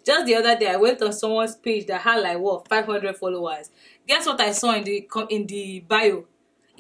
Just the other day, I went on someone's page that had like what 500 followers. Guess what I saw in the bio?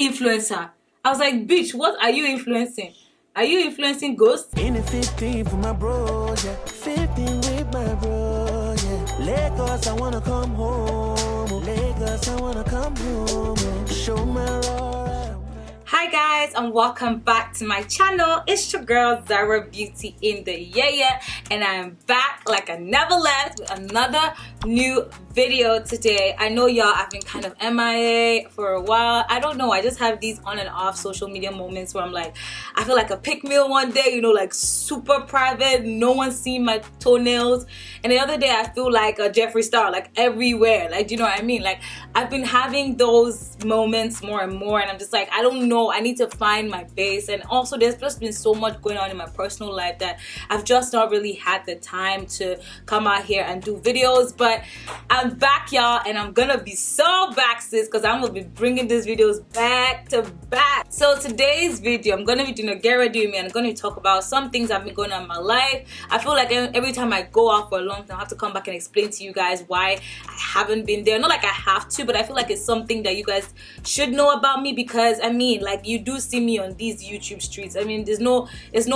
Influencer. I was like, bitch, what are you influencing? Are you influencing ghosts? In the 15 for my bro, yeah. 15 with my bro, yeah. Lagos, I wanna come home. Lagos, I wanna come home. Show my roar. Hi guys, and welcome back to my channel. It's your girl Zara Beauty in the yeah, and I'm back like I never left with another new video today. I know y'all have been kind of MIA for a while. I don't know, I just have these on and off social media moments where I'm like, I feel like a pick meal one day, you know, like super private, no one's seeing my toenails, and the other day I feel like a Jeffree Star, like everywhere, like, you know what I mean? Like, I've been having those moments more and more, and I'm just like, I don't know, I need to find my base. And also there's just been so much going on in my personal life that I've just not really had the time to come out here and do videos. But I'm back, y'all, and I'm gonna be so back, sis, because I'm gonna be bringing these videos back to back. So today's video, I'm gonna be doing a GRWM, and I'm gonna talk about some things that have been going on in my life. I feel like every time I go out for a long time, I have to come back and explain to you guys why I haven't been there. Not like I have to, but I feel like it's something that you guys should know about me, because I mean, like, you do see me on these YouTube streets. I mean, there's no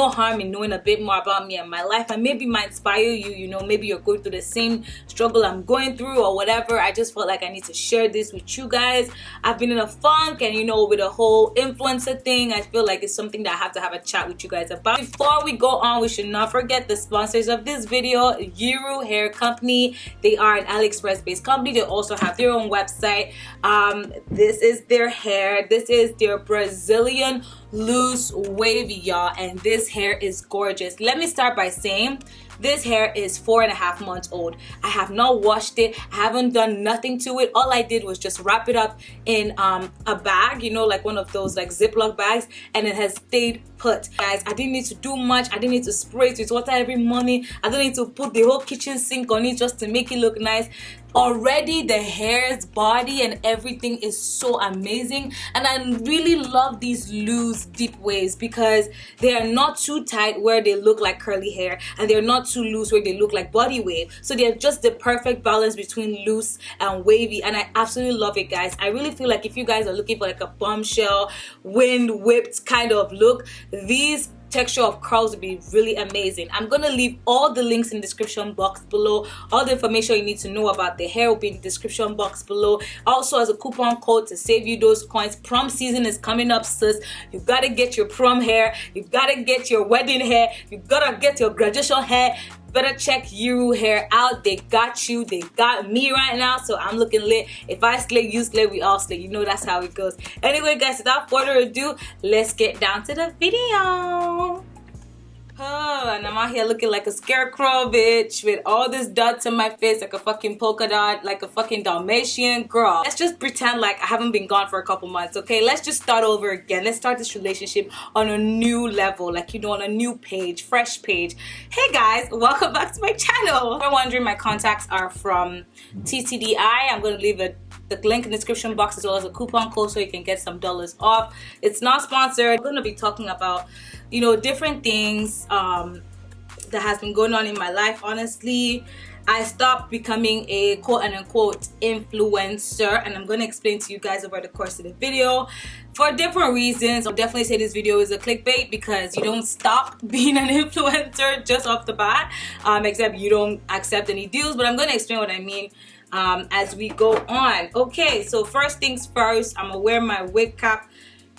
harm in knowing a bit more about me and my life, and maybe might inspire you. You know, maybe you're going through the same struggle I'm going through or whatever. I just felt like I need to share this with you guys. I've been in a funk, and you know, with the whole influencer thing, I feel like it's something that I have to have a chat with you guys about. Before we go on, we should not forget the sponsors of this video, Yiroo Hair Company. They are an AliExpress based company. They also have their own website. This is their hair. This is their Brazilian loose wavy, y'all, and this hair is gorgeous. Let me start by saying this hair is 4.5 months old. I have not washed it. I haven't done nothing to it. All I did was just wrap it up in a bag, you know, like one of those like Ziploc bags, and it has stayed put. Guys, I didn't need to do much. I didn't need to spray it with water every morning. I don't need to put the whole kitchen sink on it just to make it look nice. Already the hair's body and everything is so amazing, and I really love these loose deep waves because they are not too tight where they look like curly hair, and they're not too loose where they look like body wave. So they're just the perfect balance between loose and wavy, and I absolutely love it, guys. I really feel like if you guys are looking for like a bombshell, wind whipped kind of look, these texture of curls would be really amazing. I'm gonna leave all the links in the description box below. All the information you need to know about the hair will be in the description box below. Also, as a coupon code to save you those coins, prom season is coming up, sis. You gotta get your prom hair, you gotta get your wedding hair, you gotta get your graduation hair. Better check Yiroo hair out. They got you, they got me right now, so I'm looking lit. If I slay, you slay, we all slay. You know that's how it goes. Anyway, guys, without further ado, let's get down to the video. Oh, and I'm out here looking like a scarecrow, bitch, with all this dots on my face, like a fucking polka dot, like a fucking Dalmatian girl. Let's just pretend like I haven't been gone for a couple months, okay? Let's just start over again. Let's start this relationship on a new level, like, you know, on a new page, fresh page. Hey guys, welcome back to my channel. If you're wondering, my contacts are from TTDI. I'm gonna leave the link in the description box, as well as a coupon code so you can get some dollars off. It's not sponsored. I'm gonna be talking about, you know, different things that has been going on in my life. Honestly, I stopped becoming a quote-unquote influencer, and I'm going to explain to you guys over the course of the video for different reasons. I'll definitely say this video is a clickbait, because you don't stop being an influencer just off the bat, except you don't accept any deals. But I'm going to explain what I mean as we go on. Okay, so first things first, I'm gonna wear my wig cap.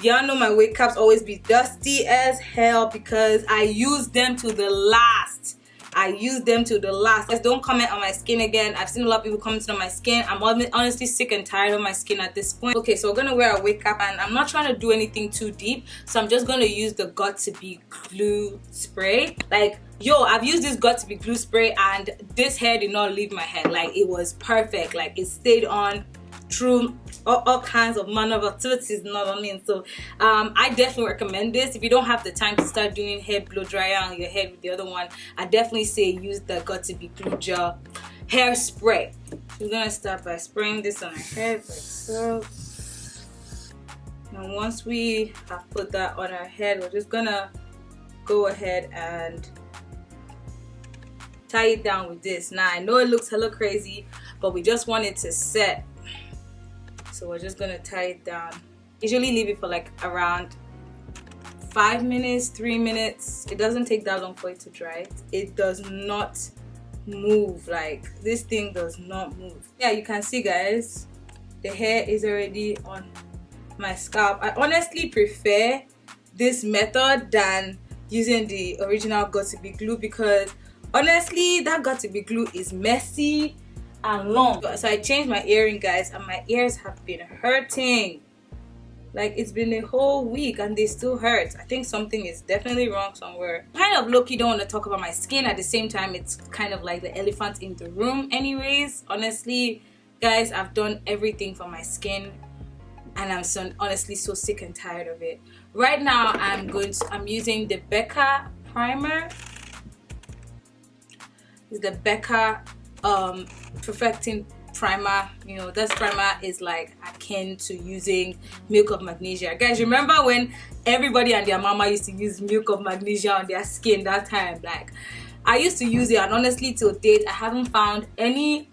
Y'all know my wig caps always be dusty as hell because I use them to the last. I use them to the last. Guys, don't comment on my skin again. I've seen a lot of people commenting on my skin. I'm honestly sick and tired of my skin at this point. Okay, so we're gonna wear a wig cap, and I'm not trying to do anything too deep, so I'm just gonna use the Got To Be glue spray. Like, yo, I've used this Got To Be glue spray, and this hair did not leave my head. Like, it was perfect. Like, it stayed on through all kinds of manner of activities, you know what I mean? So I definitely recommend this. If you don't have the time to start doing hair blow dryer on your head with the other one, I definitely say use the Got To Be glue gel hair spray. We're gonna start by spraying this on our head like so. And once we have put that on our head, we're just gonna go ahead and tie it down with this. Now I know it looks hella crazy, but we just want it to set, so we're just gonna tie it down. Usually leave it for like around 5 minutes, 3 minutes. It doesn't take that long for it to dry. It does not move. Like, this thing does not move. Yeah, you can see, guys, the hair is already on my scalp. I honestly prefer this method than using the original got-to-be glue, because honestly that got-to-be glue is messy and long. So I changed my earring, guys, and my ears have been hurting. Like, it's been a whole week and they still hurt. I think something is definitely wrong somewhere. Kind of low-key don't want to talk about my skin. At the same time, it's kind of like the elephant in the room anyways. Honestly, guys, I've done everything for my skin and I'm honestly so sick and tired of it. Right now, I'm using the Becca primer. It's the Becca Perfecting Primer. You know, this primer is like akin to using milk of magnesia. Guys, remember when everybody and their mama used to use milk of magnesia on their skin that time? Like, I used to use it, and honestly till date I haven't found any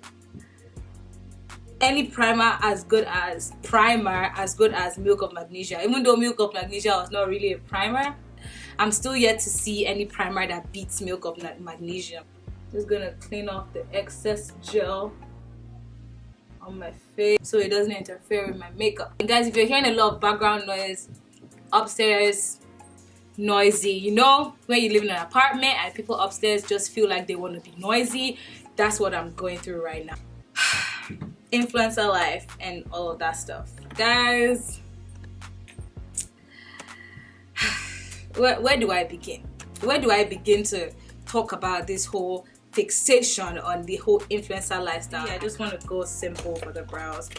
primer as good as milk of magnesia. Even though milk of magnesia was not really a primer, I'm still yet to see any primer that beats milk of magnesia. Just gonna clean off the excess gel on my face so it doesn't interfere with my makeup. And guys, if you're hearing a lot of background noise upstairs, noisy, you know, when you live in an apartment and people upstairs just feel like they want to be noisy, that's what I'm going through right now. Influencer life and all of that stuff, guys. Where do I begin? Where do I begin to talk about this whole fixation on the whole influencer lifestyle? I just want to go simple for the brows,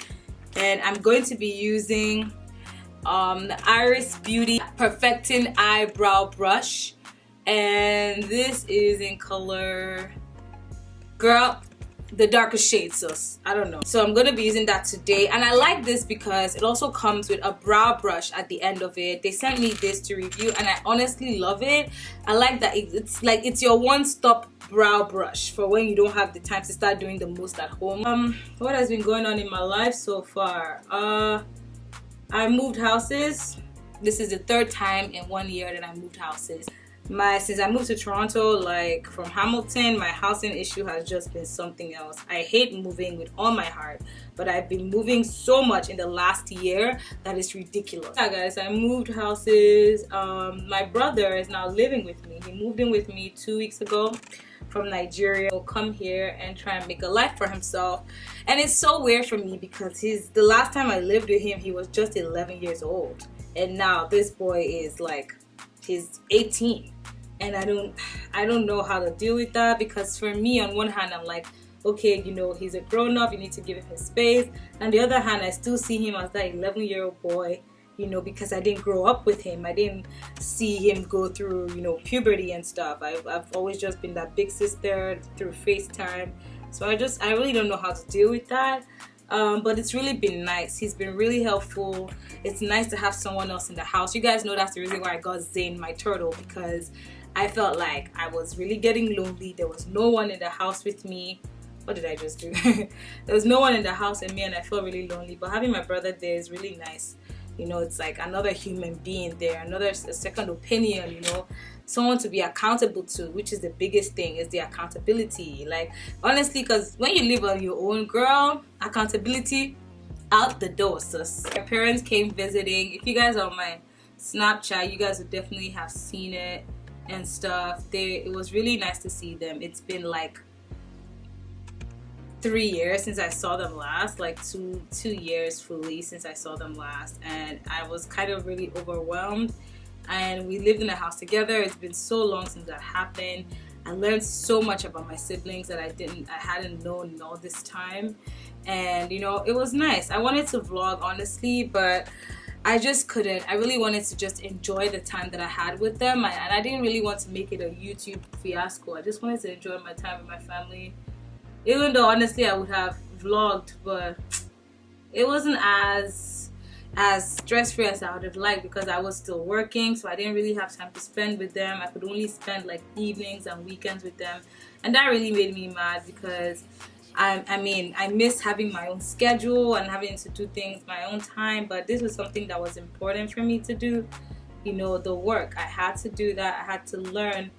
and I'm going to be using the Iris Beauty Perfecting Eyebrow Brush, and this is in color, girl, the darkest shade, sus. I don't know. So I'm going to be using that today, and I like this because it also comes with a brow brush at the end of it. They sent me this to review and I honestly love it. I like that it's like it's your one-stop brow brush for when you don't have the time to start doing the most at home. What has been going on in my life so far? I moved houses. This is the 3rd time in 1 year that I moved houses. Since I moved to Toronto, like from Hamilton, my housing issue has just been something else. I hate moving with all my heart, but I've been moving so much in the last year that it's ridiculous. Yeah, guys, I moved houses. My brother is now living with me. He moved in with me 2 weeks ago from Nigeria. He'll come here and try and make a life for himself. And it's so weird for me because the last time I lived with him, he was just 11 years old. And now this boy is like, he's 18. And I don't know how to deal with that, because for me, on one hand, I'm like, okay, you know, he's a grown-up, you need to give him his space. And the other hand, I still see him as that 11-year-old boy, you know, because I didn't grow up with him. I didn't see him go through, you know, puberty and stuff. I've always just been that big sister through FaceTime. So I really don't know how to deal with that. But it's really been nice. He's been really helpful. It's nice to have someone else in the house. You guys know that's the reason why I got Zane, my turtle, because I felt like I was really getting lonely. There was no one in the house with me. What did I just do? There was no one in the house with me and I felt really lonely. But having my brother there is really nice. You know, it's like another human being there, a second opinion, you know, someone to be accountable to, which is the biggest thing, is the accountability. Like, honestly, because when you live on your own, girl, accountability out the door, sis. My parents came visiting. If you guys are on my Snapchat, you guys would definitely have seen it and stuff. It was really nice to see them. It's been like 3 years since I saw them last, like two years fully since I saw them last, and I was kind of really overwhelmed. And we lived in a house together. It's been so long since that happened. I learned so much about my siblings that I hadn't known in all this time, and you know, it was nice. I wanted to vlog, honestly, but I just couldn't. I really wanted to just enjoy the time that I had with them, and I didn't really want to make it a YouTube fiasco. I just wanted to enjoy my time with my family. Even though honestly I would have vlogged, but it wasn't as stress-free as I would have liked, because I was still working, so I didn't really have time to spend with them. I could only spend like evenings and weekends with them, And that really made me mad because I mean, I miss having my own schedule and having to do things my own time, but this was something that was important for me to do. You know, the work, I had to do that. I had to learn.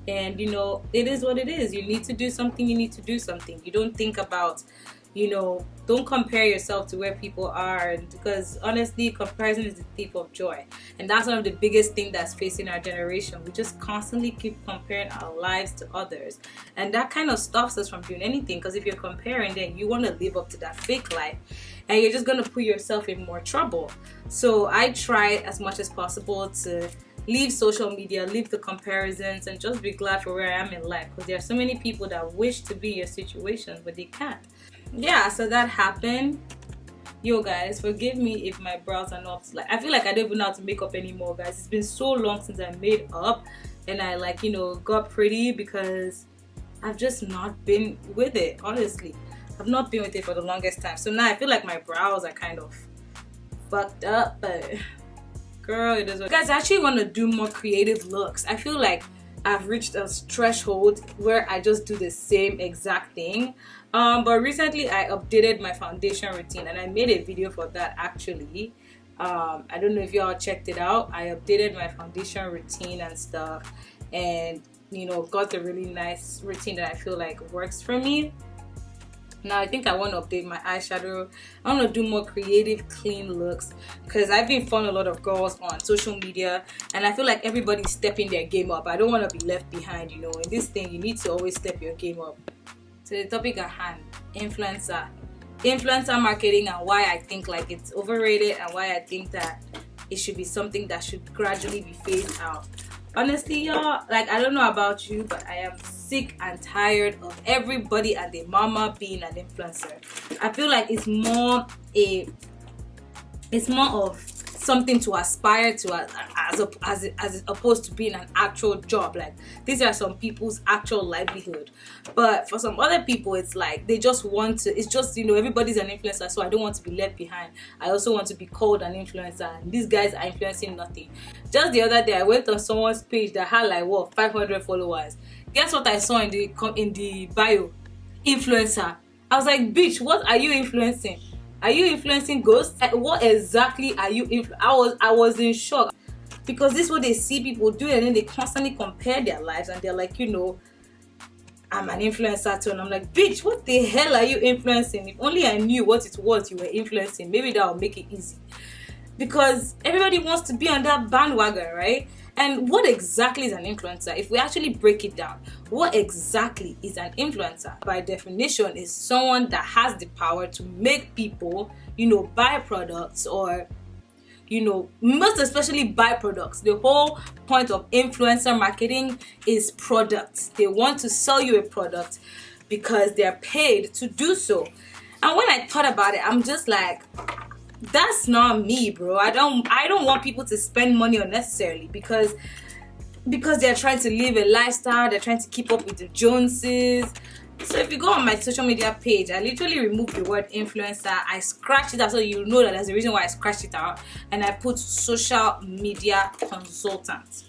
And you know, it is what it is. You need to do something, you need to do something. You don't think about, you know, don't compare yourself to where people are, because honestly, comparison is the thief of joy. And that's one of the biggest things that's facing our generation. We just constantly keep comparing our lives to others, and that kind of stops us from doing anything, because if you're comparing, then you want to live up to that fake life, and you're just going to put yourself in more trouble. So I try as much as possible to leave social media, leave the comparisons, and just be glad for where I am in life, because there are so many people that wish to be in your situation but they can't. Yeah, so that happened. Yo guys, forgive me if my brows are not, like, I feel like I don't even know how to make up anymore, guys. It's been so long since I made up and I, like, you know, got pretty, because I've just not been with it. Honestly, I've not been with it for the longest time. So now I feel like my brows are kind of fucked up, but girl, it is what... Guys, I actually want to do more creative looks. I feel like I've reached a threshold where I just do the same exact thing. But recently I updated my foundation routine, and I made a video for that actually. I don't know if y'all checked it out. I updated my foundation routine and stuff, and you know, got a really nice routine that I feel like works for me. Now I think I want to update my eyeshadow. I want to do more creative, clean looks, because I've been following a lot of girls on social media, and I feel like everybody's stepping their game up. I don't want to be left behind, you know. In this thing, you need to always step your game up. So the topic at hand, influencer marketing, and why I think like it's overrated, and why I think that it should be something that should gradually be phased out. Honestly, y'all, like, I don't know about you, but I am sick and tired of everybody and their mama being an influencer. I feel like it's more of something to aspire to as opposed to being an actual job. Like, these are some people's actual livelihood, but for some other people it's like they just want to, it's just, you know, everybody's an influencer, so I don't want to be left behind. I also want to be called an influencer, and these guys are influencing nothing. Just the other day I went on someone's page that had like, what, 500 followers. Guess what I saw in the bio? Influencer. I was like, bitch, what are you influencing? Are you influencing ghosts? What exactly are you I was in shock, because this is what they see people do, and then they constantly compare their lives, and they're like, you know, I'm an influencer too. And I'm like, bitch, what the hell are you influencing? If only I knew what it was you were influencing, maybe that would make it easy. Because everybody wants to be on that bandwagon, right? And what exactly is an influencer? If we actually break it down, what exactly is an influencer? By definition, is someone that has the power to make people, you know, buy products, or, you know, most especially buy products. The whole point of influencer marketing is products. They want to sell you a product because they're paid to do so. And when I thought about it, I'm just like, that's not me, bro. I don't want people to spend money unnecessarily because they're trying to live a lifestyle, they're trying to keep up with the Joneses. So if you go on my social media page, I literally removed the word influencer. I scratched it out, so you know that there's a reason why I scratched it out, and I put social media consultant.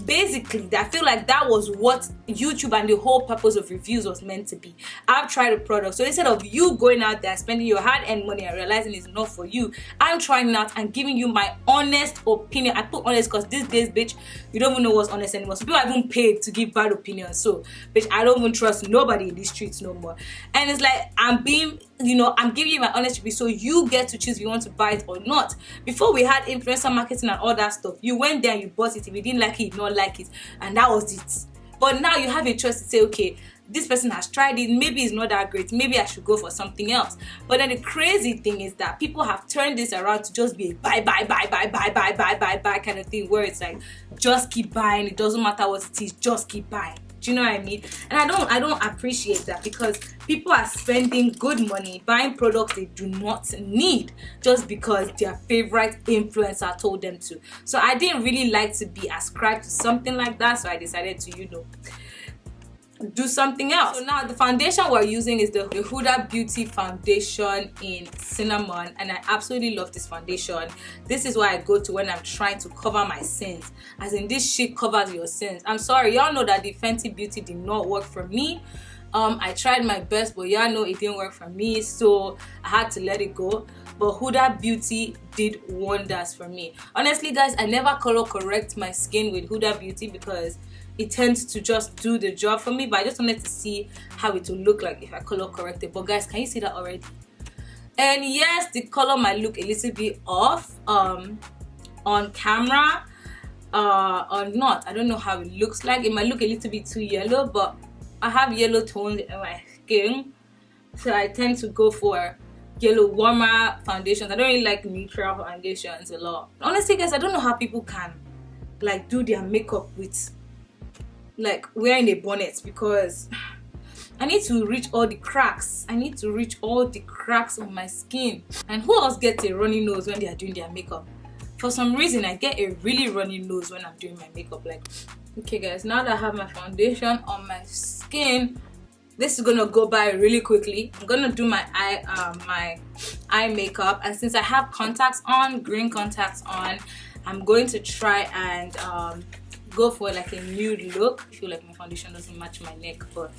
Basically, I feel like that was what YouTube and the whole purpose of reviews was meant to be. I've tried a product, so instead of you going out there spending your hard-earned money and realizing it's not for you, I'm trying it out and giving you my honest opinion. I put honest because these days, bitch, you don't even know what's honest anymore. So people are even paid to give bad opinions. So, bitch, I don't even trust nobody in these streets no more. And it's like, I'm giving you my honest review, so you get to choose if you want to buy it or not. Before we had influencer marketing and all that stuff, you went there and you bought it. If you didn't like it, you don't like it, and that was it. But now you have a choice to say, okay, this person has tried it, maybe it's not that great, maybe I should go for something else. But then the crazy thing is that people have turned this around to just be a buy kind of thing, where it's like, just keep buying, it doesn't matter what it is, just keep buying. Do you know what I mean? And I don't appreciate that, because people are spending good money buying products they do not need just because their favorite influencer told them to. So I didn't really like to be ascribed to something like that, so I decided to, you know, do something else. So now the foundation we're using is the Huda Beauty foundation in cinnamon, and I absolutely love this foundation. This is what I go to when I'm trying to cover my sins, as in this shit covers your sins. I'm sorry, y'all know that the Fenty Beauty did not work for me. I tried my best, but y'all know it didn't work for me, so I had to let it go. But Huda Beauty did wonders for me. Honestly guys, I never color correct my skin with Huda Beauty because it tends to just do the job for me, but I just wanted to see how it will look like if I color correct it. But guys, can you see that already? And yes, the color might look a little bit off on camera or not. I don't know how it looks like. It might look a little bit too yellow, but I have yellow tones in my skin, so I tend to go for yellow warmer foundations. I don't really like neutral foundations a lot. Honestly guys, I don't know how people can like do their makeup with like wearing a bonnet, because I need to reach all the cracks. I need to reach all the cracks on my skin. And who else gets a runny nose when they are doing their makeup? For some reason, I get a really runny nose when I'm doing my makeup. Like, okay guys, now that I have my foundation on my skin, this is gonna go by really quickly. I'm gonna do my eye makeup, and since I have contacts on, green contacts on, I'm going to try and go for like a nude look. I feel like my foundation doesn't match my neck, but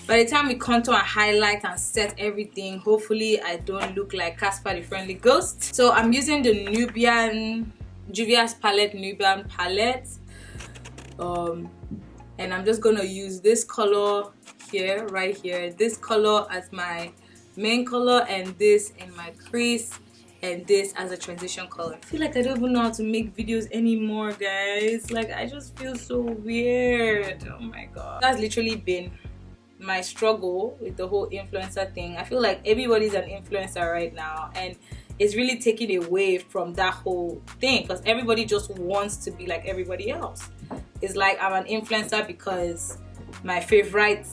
by the time we contour and highlight and set everything, hopefully I don't look like Casper the Friendly Ghost. So I'm using the Juvia's palette, Nubian palette, and I'm just gonna use this color here, right here, this color as my main color, and this in my crease, and this as a transition color. I feel like I don't even know how to make videos anymore, guys. Like, I just feel so weird. Oh my god. That's literally been my struggle with the whole influencer thing. I feel like everybody's an influencer right now, and it's really taking away from that whole thing, because everybody just wants to be like everybody else. It's like I'm an influencer because my favorite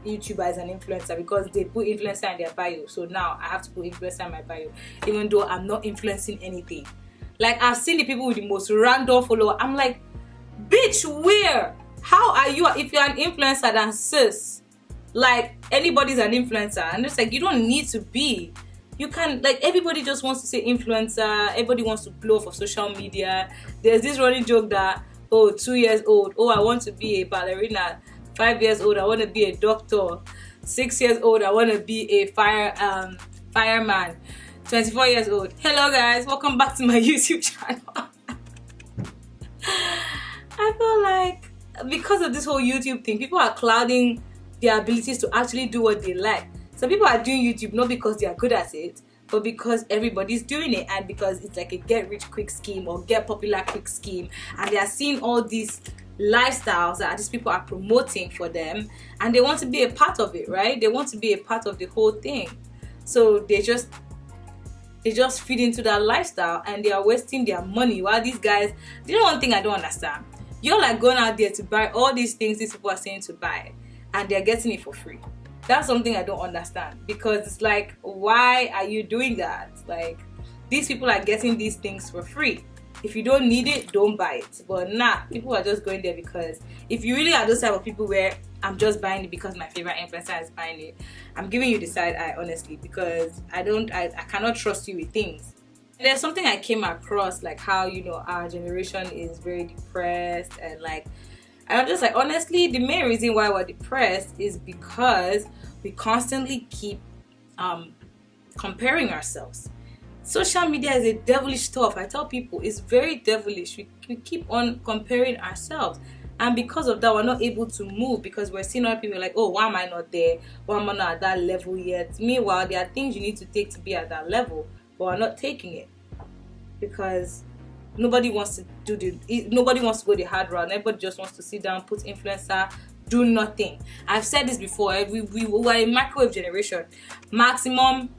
YouTuber is an influencer because they put influencer in their bio, so now I have to put influencer in my bio, even though I'm not influencing anything. Like, I've seen the people with the most random follower. I'm like, bitch, where? How are you? If you're an influencer, then sis, like, anybody's an influencer, and it's like, you don't need to be. You can, like, everybody just wants to say influencer. Everybody wants to blow for social media. There's this running joke that, oh, 2 years old, oh, I want to be a ballerina. 5 years old, I want to be a doctor. 6 years old, I want to be a fireman. 24 years old. Hello guys, welcome back to my YouTube channel. I feel like because of this whole YouTube thing, people are clouding their abilities to actually do what they like. So people are doing YouTube not because they are good at it, but because everybody's doing it, and because it's like a get rich quick scheme or get popular quick scheme, and they are seeing all these lifestyles that these people are promoting for them, and they want to be a part of it, right? They want to be a part of the whole thing, so they just feed into that lifestyle, and they are wasting their money. While these guys, you know, one thing I don't understand, you're like going out there to buy all these things these people are saying to buy, and they're getting it for free. That's something I don't understand, because it's like, why are you doing that? Like, these people are getting these things for free. If you don't need it, don't buy it. But nah, people are just going there because if you really are those type of people where I'm just buying it because my favorite influencer is buying it, I'm giving you the side eye, honestly, because I cannot trust you with things. And there's something I came across, like how, you know, our generation is very depressed, and like, and I'm just like, honestly, the main reason why we're depressed is because we constantly keep comparing ourselves. Social media is a devilish stuff. I tell people it's very devilish. We keep on comparing ourselves, and because of that, we're not able to move, because we're seeing other people like, oh, why am I not there? Why am I not at that level yet? Meanwhile, there are things you need to take to be at that level, but we're not taking it because nobody wants to go the hard route. Everybody just wants to sit down, put influencer, do nothing. I've said this before. We're a microwave generation. Maximum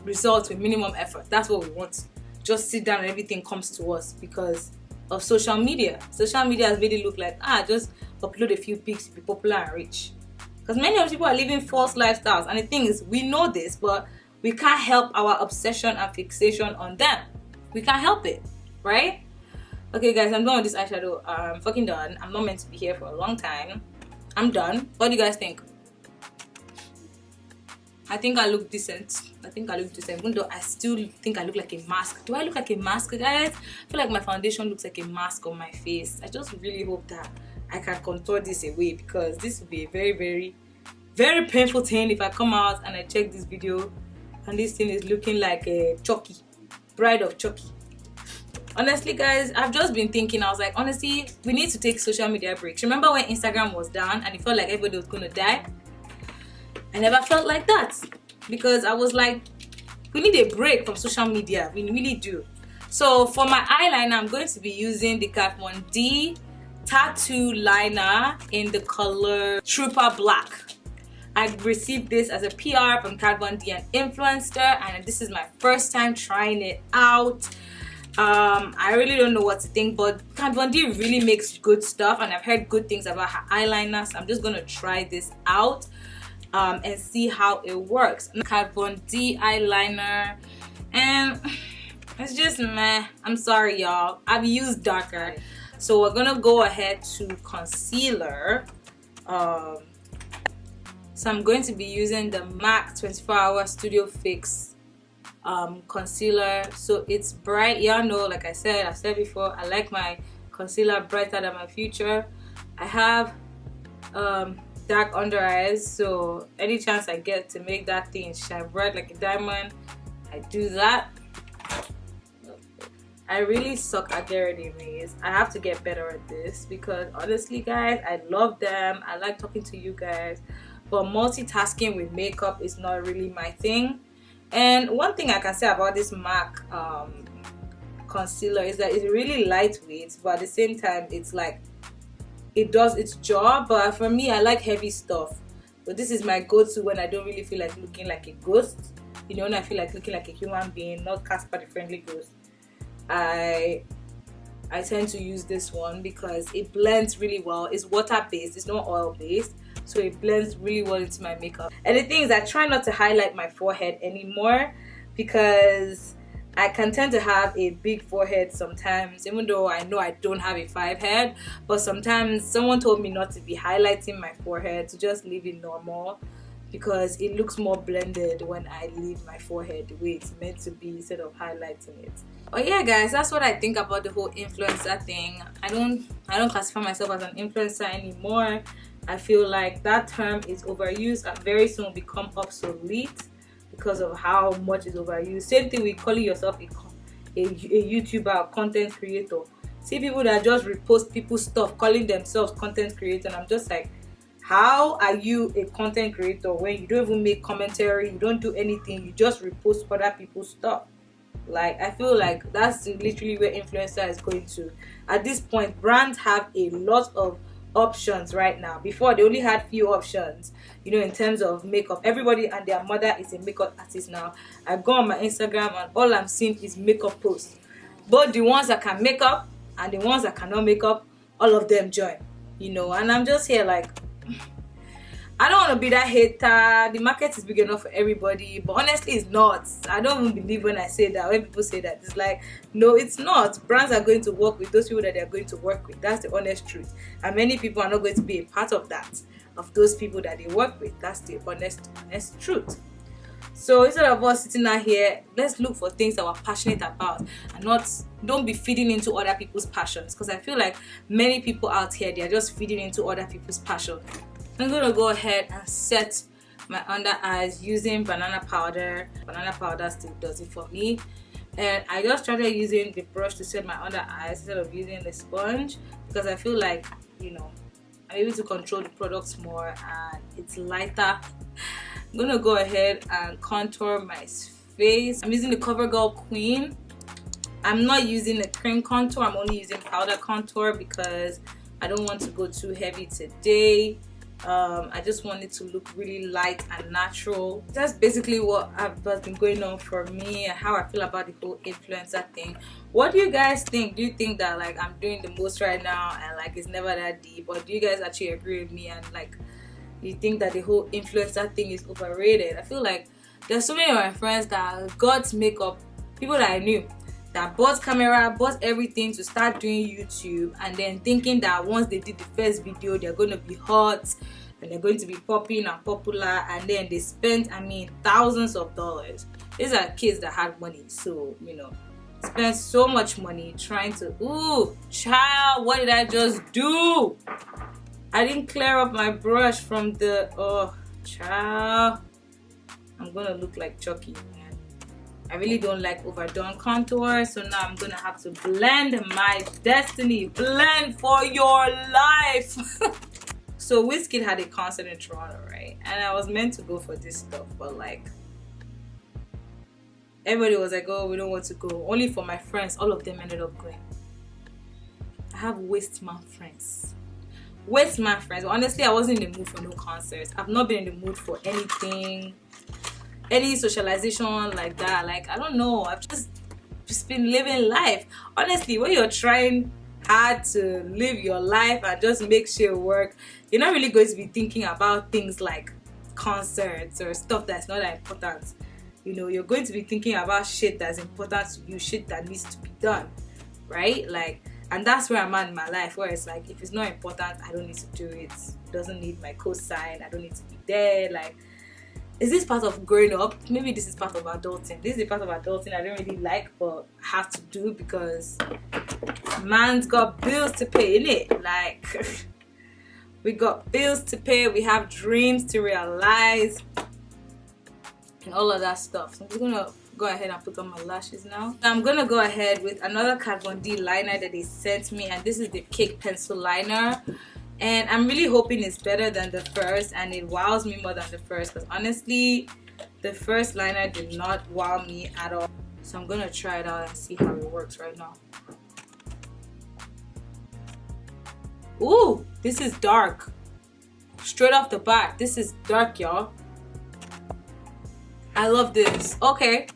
results with minimum effort. That's what we want. Just sit down and everything comes to us because of social media. Social media has made it look like, just upload a few pics to be popular and rich. Because many of people are living false lifestyles, and the thing is, we know this, but we can't help our obsession and fixation on them. We can't help it, right? Okay guys, I'm done with this eyeshadow. I'm fucking done. I'm not meant to be here for a long time. I'm done. What do you guys think? I think I look decent. Even though I still think I look like a mask. Do I look like a mask, guys? I feel like my foundation looks like a mask on my face. I just really hope that I can contour this away, because this will be a very, very, very painful thing if I come out and I check this video and this thing is looking like a Chucky, bride of Chucky. Honestly guys, I've just been thinking, I was like, honestly, we need to take social media breaks. Remember when Instagram was down and it felt like everybody was gonna die? I never felt like that, because I was like, we need a break from social media. We really do. So for my eyeliner, I'm going to be using the Kat Von D tattoo liner in the color Trooper Black. I received this as a PR from Kat Von D, an influencer, and this is my first time trying it out. I really don't know what to think, but Kat Von D really makes good stuff, and I've heard good things about her eyeliner, so I'm just gonna try this out and see how it works. Kat Von D eyeliner, and it's just meh. I'm sorry y'all, I've used darker. So we're gonna go ahead to concealer. So I'm going to be using the MAC 24-Hour Studio Fix concealer. So it's bright. Y'all know, like I've said before, I like my concealer brighter than my future. I have dark under eyes, so any chance I get to make that thing shine bright like a diamond, I do that. I really suck at getting ready. I have to get better at this, because honestly guys, I love them. I like talking to you guys, but multitasking with makeup is not really my thing. And one thing I can say about this MAC concealer is that it's really lightweight, but at the same time it's like it does its job. But for me, I like heavy stuff, but this is my go-to when I don't really feel like looking like a ghost, you know, when I feel like looking like a human being, not Casper the Friendly Ghost. I tend to use this one because it blends really well. It's water based, it's not oil based, so it blends really well into my makeup. And the thing is, I try not to highlight my forehead anymore, because I can tend to have a big forehead sometimes, even though I know I don't have a 5 head. But sometimes someone told me not to be highlighting my forehead, to just leave it normal, because it looks more blended when I leave my forehead the way it's meant to be instead of highlighting it. But yeah guys, that's what I think about the whole influencer thing. I don't classify myself as an influencer anymore. I feel like that term is overused and very soon will become obsolete because of how much it's overused. Same thing with calling yourself a YouTuber or content creator. See people that just repost people's stuff calling themselves content creator, and I'm just like, how are you a content creator when you don't even make commentary, you don't do anything, you just repost other people's stuff? Like, I feel like that's literally where influencer is going to. At this point, brands have a lot of options right now. Before, they only had few options, you know, in terms of makeup. Everybody and their mother is a makeup artist now. I go on my Instagram and all I'm seeing is makeup posts. Both the ones that can make up and the ones that cannot make up, all of them join, you know. And I'm just here like, I don't want to be that hater. The market is big enough for everybody, but honestly it's not. I don't even believe when I say that. When people say that, it's like, no, it's not. Brands are going to work with those people that they're going to work with. That's the honest truth. And many people are not going to be a part of that, of those people that they work with. That's the honest truth. So instead of us sitting out here, let's look for things that we're passionate about, and don't be feeding into other people's passions, because I feel like many people out here, they're just feeding into other people's passion. I'm gonna go ahead and set my under eyes using banana powder. Banana powder still does it for me. And I just started using the brush to set my under eyes instead of using the sponge, because I feel like, you know, I'm able to control the products more and it's lighter. I'm gonna go ahead and contour my face. I'm using the CoverGirl Queen. I'm not using a cream contour, I'm only using powder contour because I don't want to go too heavy today. I just want it to look really light and natural. That's basically what has been going on for me and how I feel about the whole influencer thing. What do you guys think? Do you think that like I'm doing the most right now and like it's never that deep, or do you guys actually agree with me and like you think that the whole influencer thing is overrated? I feel like there's so many of my friends that got makeup, people that I knew that bought camera, bought everything to start doing YouTube, and then thinking that once they did the first video they're going to be hot and they're going to be popping and popular, and then they spent, I mean, thousands of dollars. These are kids that had money, so you know, spent so much money trying to, ooh child, what did I just do? I didn't clear up my brush from the, oh child, I'm gonna look like Chucky, man. I really don't like overdone contour, so now I'm gonna have to blend my destiny. Blend for your life. So Wizkid had a concert in Toronto, right? And I was meant to go for this stuff, but like everybody was like, oh, we don't want to go. Only for my friends, all of them ended up going. I have waste man friends. Waste man friends. Honestly, I wasn't in the mood for no concerts. I've not been in the mood for anything, any socialization like that. Like, I don't know. I've just been living life. Honestly, when you're trying hard to live your life and just make shit work, you're not really going to be thinking about things like concerts or stuff that's not that important. You know, you're going to be thinking about shit that's important to you, shit that needs to be done, right? Like, and that's where I'm at in my life, where it's like, if it's not important, I don't need to do it. It doesn't need my cosign. I don't need to be there. Like, is this part of growing up? Maybe this is part of adulting. This is the part of adulting I don't really like, but have to do because man's got bills to pay, innit? Like, we got bills to pay, we have dreams to realize, and all of that stuff. So I'm just gonna go ahead and put on my lashes now. I'm gonna go ahead with another Kat Von D liner that they sent me, and this is the Cake Pencil liner. And I'm really hoping it's better than the first and it wows me more than the first, because honestly the first liner did not wow me at all. So I'm gonna try it out and see how it works right now. Ooh, this is dark. Straight off the bat, this is dark, y'all. I love this. Okay,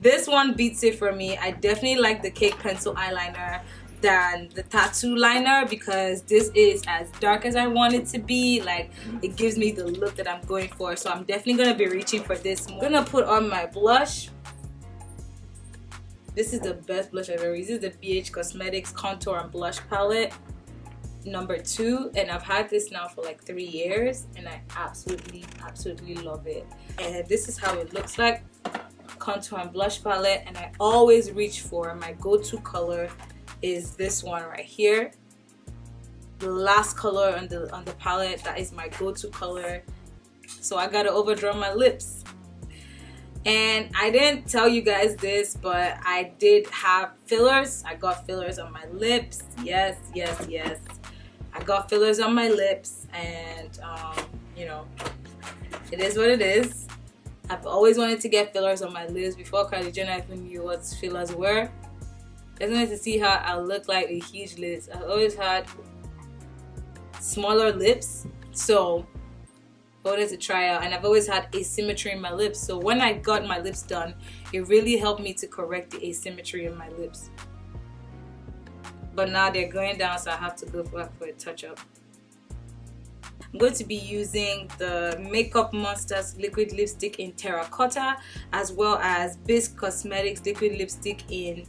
this one beats it for me. I definitely like the Cake Pencil eyeliner than the tattoo liner because this is as dark as I want it to be. Like, it gives me the look that I'm going for, so I'm definitely gonna be reaching for this. I'm gonna put on my blush. This is the best blush I've ever used. This is the BH Cosmetics Contour and Blush Palette number 2, and I've had this now for like 3 years and I absolutely love it. And this is how it looks like, contour and blush palette. And I always reach for my go-to color is this one right here, the last color on the palette. That is my go-to color. So I gotta overdraw my lips. And I didn't tell you guys this, but I did have fillers. I got fillers on my lips. Yes. I got fillers on my lips, and you know, it is what it is. I've always wanted to get fillers on my lips before Kylie Jenner even knew what fillers were. I just wanted to see how I look like with huge lips. I've always had smaller lips, so I wanted to try out, and I've always had asymmetry in my lips. So when I got my lips done, it really helped me to correct the asymmetry in my lips. But now they're going down, so I have to go back for a touch-up. I'm going to be using the Makeup Monsters liquid lipstick in terracotta, as well as Bisque Cosmetics liquid lipstick in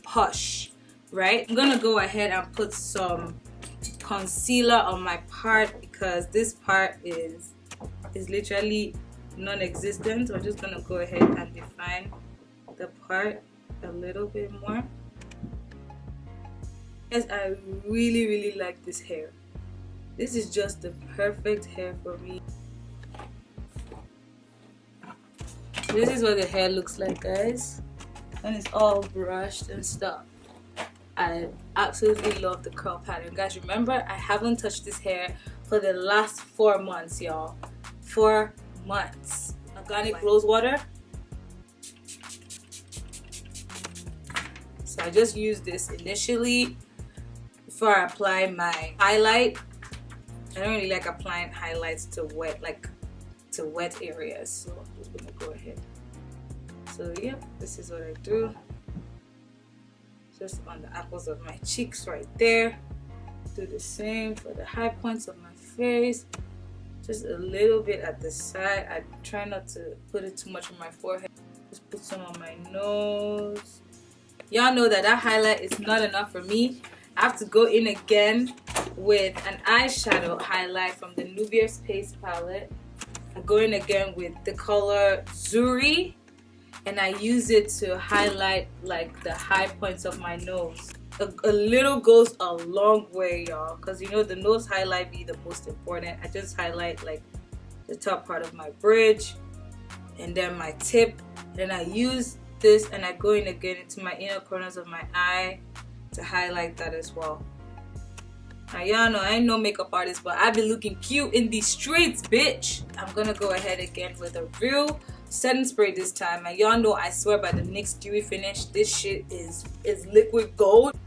Hush, right? I'm gonna go ahead and put some concealer on my part because this part is literally non-existent. So I'm just gonna go ahead and define the part a little bit more. Yes, I really like this hair. This is just the perfect hair for me. So this is what the hair looks like, guys, when it's all brushed and stuff. I absolutely love the curl pattern. Guys, remember, I haven't touched this hair for the last 4 months, y'all. 4 months. Organic rose water. So I just use this initially before I apply my highlight. I don't really like applying highlights to wet areas, so I'm just gonna go ahead. So yeah, this is what I do. Just on the apples of my cheeks right there. Do the same for the high points of my face. Just a little bit at the side. I try not to put it too much on my forehead. Just put some on my nose. Y'all know that highlight is not enough for me. I have to go in again with an eyeshadow highlight from the Nubia Space palette. I go in again with the color Zuri, and I use it to highlight like the high points of my nose. A little goes a long way, y'all, because you know the nose highlight be the most important. I just highlight like the top part of my bridge and then my tip. Then I use this and I go in again into my inner corners of my eye to highlight that as well. Now y'all know I ain't no makeup artist, but I be looking cute in these streets, bitch. I'm gonna go ahead again with a real setting spray this time. And y'all know I swear by the NYX dewy finish, this shit is liquid gold.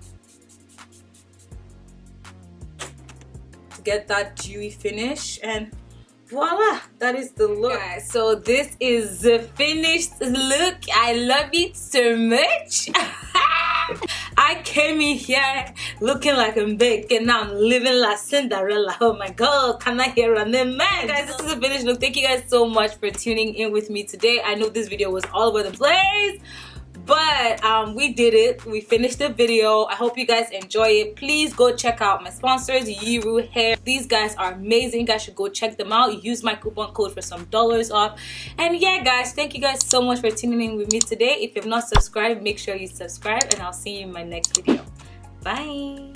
To get that dewy finish, and voila, that is the look. Guys, so this is the finished look. I love it so much. I came in here looking like a bake and now I'm living like Cinderella. Oh my god, can I hear a name, man? Guys, this is a finished look. Thank you guys so much for tuning in with me today. I know this video was all over the place, but we did it. We finished the video. I hope you guys enjoy it. Please go check out my sponsors, Yiroo Hair. These guys are amazing. You guys should go check them out. Use my coupon code for some dollars off. And yeah, guys, thank you guys so much for tuning in with me today. If you've not subscribed, make sure you subscribe, and I'll see you in my next video. Bye.